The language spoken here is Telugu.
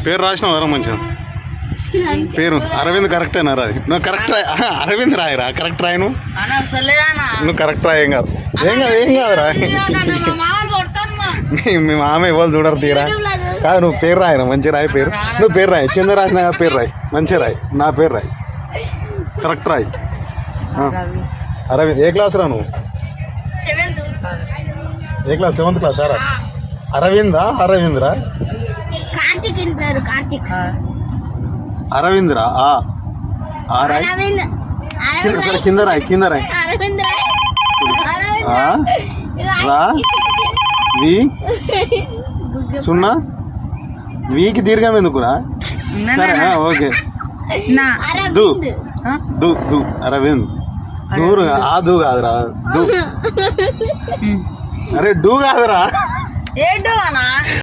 పేరు రాసినావు వరం మంచిగా పేరు అరవింద్ కరెక్టేనా రాది నువ్వు కరెక్ట్ అరవింద్ రాయరా కరెక్ట్ రాయి నువ్వు కరెక్ట్ రాయి ఏం కాదు ఏం కాదురా మీ మామ ఇవ్వాలి చూడరు తీరా కాదు నువ్వు పేరు రాయరా మంచిగా రాయి పేరు నువ్వు పేరు రాయి చిన్న రాసిన పేరు రాయి మంచిగా రాయి నా పేరు రాయి కరెక్ట్ రాయి అరవింద్ ఏ క్లాస్ రా నువ్వు ఏ క్లాస్ 7th క్లాస్ సారా అరవిందా అరవింద్రా అరవింద్రా రాయ్ కింద రాయ్ కింద రాయ్ రా వి 0 వీకి దీర్ఘం ఎందుకురా సరే ఓకే దు దు దు అరవింద్ దూరు దూ కాదురా దూ అరే డూ కాదురా